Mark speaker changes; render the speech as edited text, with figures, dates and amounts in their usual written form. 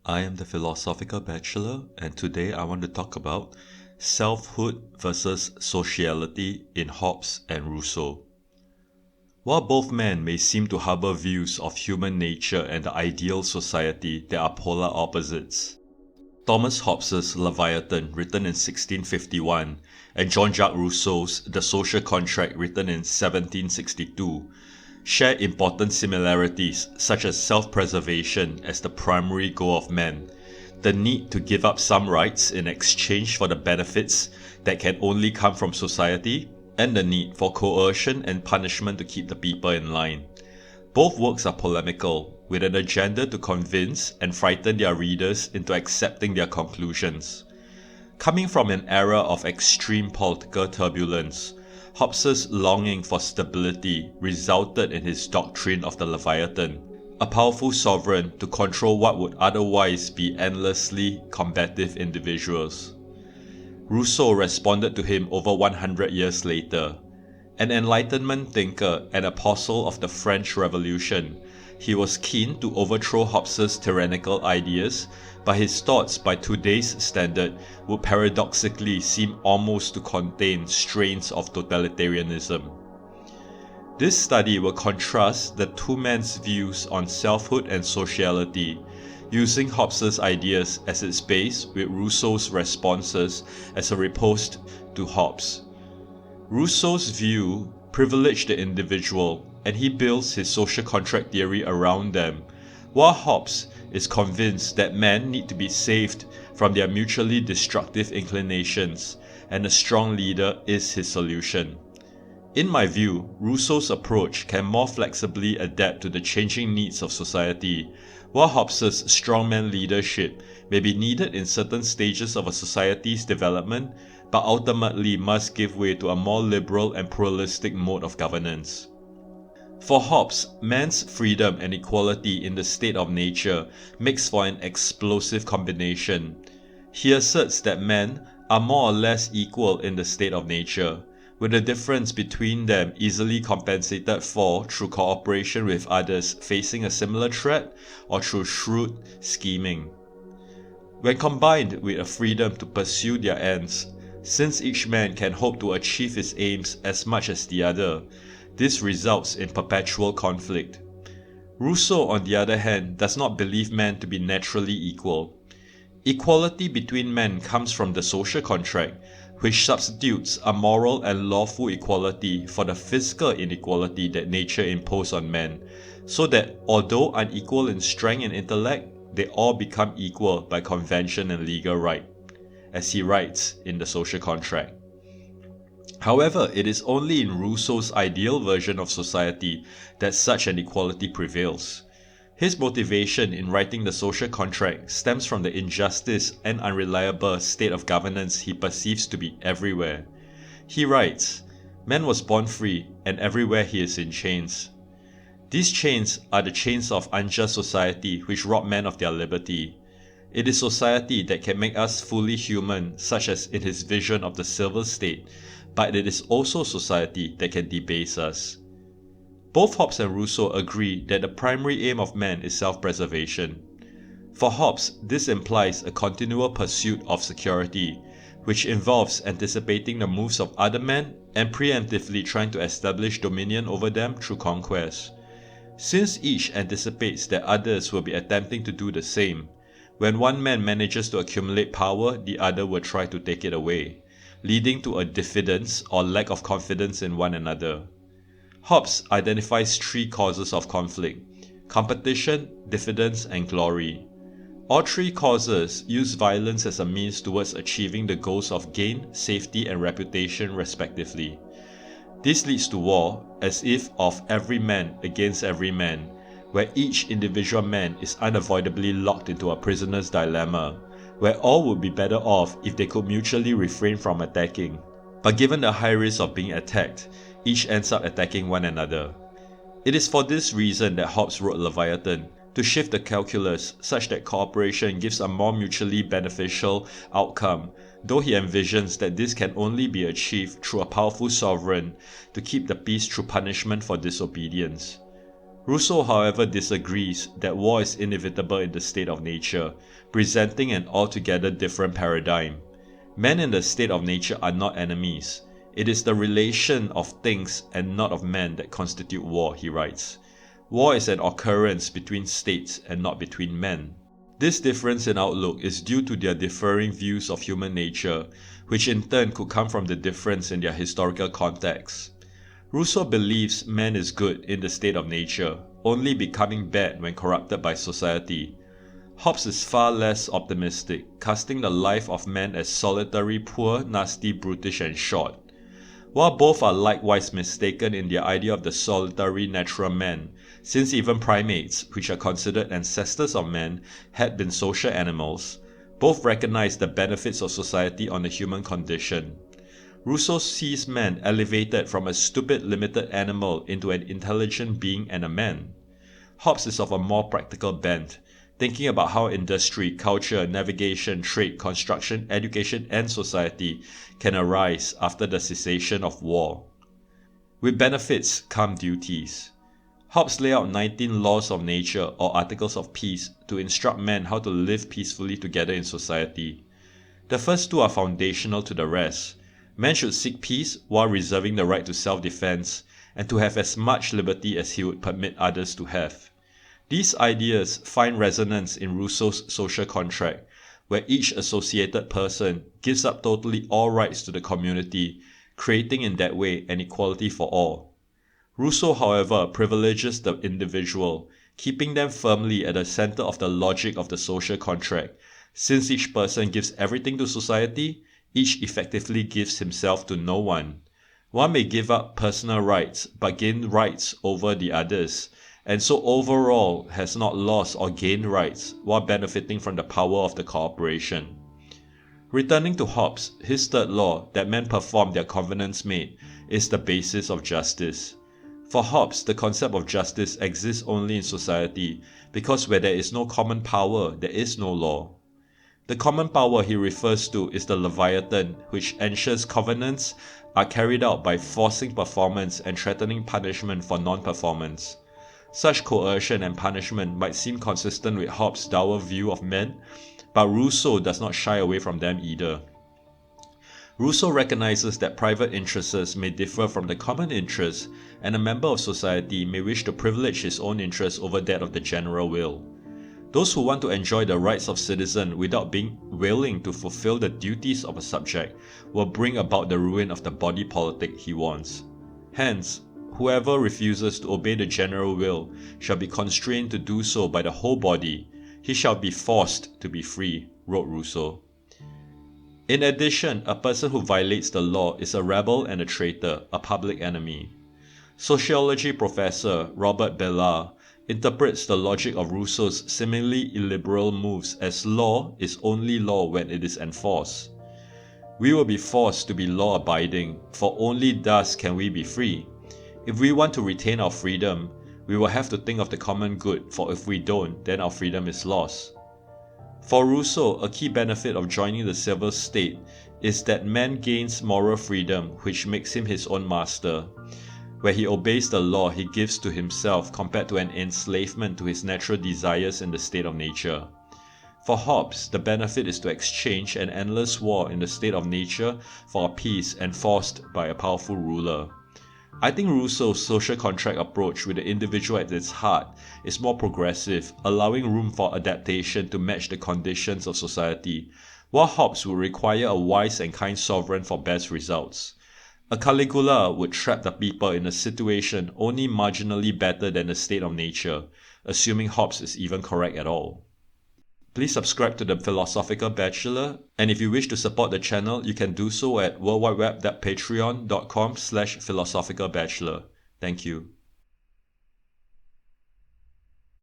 Speaker 1: I am the Philosophical Bachelor, and today I want to talk about selfhood versus sociality in Hobbes and Rousseau. While both men may seem to harbour views of human nature and the ideal society that are polar opposites, Thomas Hobbes's Leviathan, written in 1651, and Jean-Jacques Rousseau's The Social Contract, written in 1762, share important similarities such as self-preservation as the primary goal of man, the need to give up some rights in exchange for the benefits that can only come from society, and the need for coercion and punishment to keep the people in line. Both works are polemical, with an agenda to convince and frighten their readers into accepting their conclusions. Coming from an era of extreme political turbulence, Hobbes's longing for stability resulted in his doctrine of the Leviathan, a powerful sovereign to control what would otherwise be endlessly combative individuals. Rousseau responded to him over 100 years later. An Enlightenment thinker and apostle of the French Revolution, he was keen to overthrow Hobbes's tyrannical ideas, but his thoughts by today's standard would paradoxically seem almost to contain strains of totalitarianism. This study will contrast the two men's views on selfhood and sociality, using Hobbes's ideas as its base with Rousseau's responses as a riposte to Hobbes. Rousseau's view privileged the individual, and he builds his social contract theory around them, while Hobbes is convinced that men need to be saved from their mutually destructive inclinations, and a strong leader is his solution. In my view, Rousseau's approach can more flexibly adapt to the changing needs of society, while Hobbes's strongman leadership may be needed in certain stages of a society's development, but ultimately must give way to a more liberal and pluralistic mode of governance. For Hobbes, man's freedom and equality in the state of nature makes for an explosive combination. He asserts that men are more or less equal in the state of nature, with the difference between them easily compensated for through cooperation with others facing a similar threat or through shrewd scheming. When combined with a freedom to pursue their ends, since each man can hope to achieve his aims as much as the other, this results in perpetual conflict. Rousseau, on the other hand, does not believe men to be naturally equal. Equality between men comes from the social contract, which substitutes a moral and lawful equality for the physical inequality that nature imposed on men, so that although unequal in strength and intellect, they all become equal by convention and legal right, as he writes in the social contract. However, it is only in Rousseau's ideal version of society that such an equality prevails. His motivation in writing the social contract stems from the injustice and unreliable state of governance he perceives to be everywhere. He writes, "Man was born free, and everywhere he is in chains. These chains are the chains of unjust society which rob men of their liberty. It is society that can make us fully human, such as in his vision of the silver state, but it is also society that can debase us." Both Hobbes and Rousseau agree that the primary aim of man is self-preservation. For Hobbes, this implies a continual pursuit of security, which involves anticipating the moves of other men and preemptively trying to establish dominion over them through conquest. Since each anticipates that others will be attempting to do the same, when one man manages to accumulate power, the other will try to take it away, leading to a diffidence or lack of confidence in one another. Hobbes identifies three causes of conflict: competition, diffidence, and glory. All three causes use violence as a means towards achieving the goals of gain, safety, and reputation respectively. This leads to war, as if of every man against every man, where each individual man is unavoidably locked into a prisoner's dilemma, where all would be better off if they could mutually refrain from attacking. But given the high risk of being attacked, each ends up attacking one another. It is for this reason that Hobbes wrote Leviathan, to shift the calculus such that cooperation gives a more mutually beneficial outcome, though he envisions that this can only be achieved through a powerful sovereign to keep the peace through punishment for disobedience. Rousseau, however, disagrees that war is inevitable in the state of nature, presenting an altogether different paradigm. Men in the state of nature are not enemies. It is the relation of things and not of men that constitute war, he writes. War is an occurrence between states and not between men. This difference in outlook is due to their differing views of human nature, which in turn could come from the difference in their historical context. Rousseau believes man is good in the state of nature, only becoming bad when corrupted by society. Hobbes is far less optimistic, casting the life of man as solitary, poor, nasty, brutish and short. While both are likewise mistaken in their idea of the solitary natural man, since even primates, which are considered ancestors of man, had been social animals, both recognize the benefits of society on the human condition. Rousseau sees man elevated from a stupid limited animal into an intelligent being and a man. Hobbes is of a more practical bent, thinking about how industry, culture, navigation, trade, construction, education and society can arise after the cessation of war. With benefits come duties. Hobbes lay out 19 laws of nature or articles of peace to instruct men how to live peacefully together in society. The first two are foundational to the rest. Men should seek peace while reserving the right to self-defense and to have as much liberty as he would permit others to have. These ideas find resonance in Rousseau's social contract, where each associated person gives up totally all rights to the community, creating in that way an equality for all. Rousseau, however, privileges the individual, keeping them firmly at the center of the logic of the social contract. Since each person gives everything to society, each effectively gives himself to no one. One may give up personal rights, but gain rights over the others, and so overall has not lost or gained rights while benefiting from the power of the cooperation. Returning to Hobbes, his third law, that men perform their covenants made, is the basis of justice. For Hobbes, the concept of justice exists only in society, because where there is no common power, there is no law. The common power he refers to is the Leviathan, which ensures covenants are carried out by forcing performance and threatening punishment for non-performance. Such coercion and punishment might seem consistent with Hobbes' dour view of men, but Rousseau does not shy away from them either. Rousseau recognizes that private interests may differ from the common interest, and a member of society may wish to privilege his own interest over that of the general will. Those who want to enjoy the rights of citizen without being willing to fulfill the duties of a subject will bring about the ruin of the body politic he wants. Hence, whoever refuses to obey the general will shall be constrained to do so by the whole body. He shall be forced to be free, wrote Rousseau. In addition, a person who violates the law is a rebel and a traitor, a public enemy. Sociology professor Robert Bellah interprets the logic of Rousseau's seemingly illiberal moves as law is only law when it is enforced. We will be forced to be law-abiding, for only thus can we be free. If we want to retain our freedom, we will have to think of the common good, for if we don't, then our freedom is lost. For Rousseau, a key benefit of joining the civil state is that man gains moral freedom, which makes him his own master. Where he obeys the law he gives to himself compared to an enslavement to his natural desires in the state of nature. For Hobbes, the benefit is to exchange an endless war in the state of nature for a peace enforced by a powerful ruler. I think Rousseau's social contract approach with the individual at its heart is more progressive, allowing room for adaptation to match the conditions of society, while Hobbes would require a wise and kind sovereign for best results. A Caligula would trap the people in a situation only marginally better than the state of nature, assuming Hobbes is even correct at all. Please subscribe to the Philosophical Bachelor, and if you wish to support the channel, you can do so at worldwideweb.patreon.com/philosophicalbachelor. Thank you.